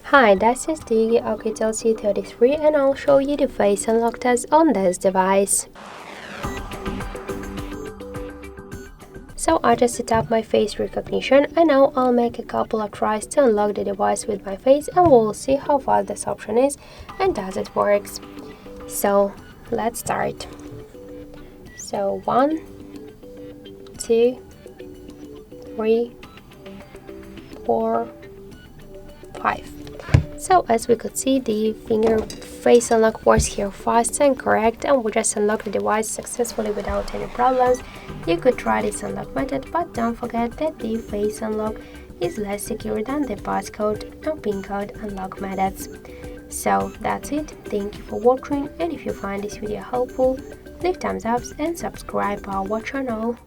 Hi, this is the OUKITEL C33 and I'll show you the face unlock test on this device. So I just set up my face recognition and now I'll make a couple of tries to unlock the device with my face and we'll see how fast this option is and does it works. So let's start. So 1, 2, 3, 4, 5. So as we could see, the finger face unlock works here fast and correct, and we just unlocked the device successfully without any problems. You could try this unlock method, but don't forget that the face unlock is less secure than the passcode and pin code unlock methods. So that's it. Thank you for watching, and if you find this video helpful, leave thumbs up and subscribe our channel.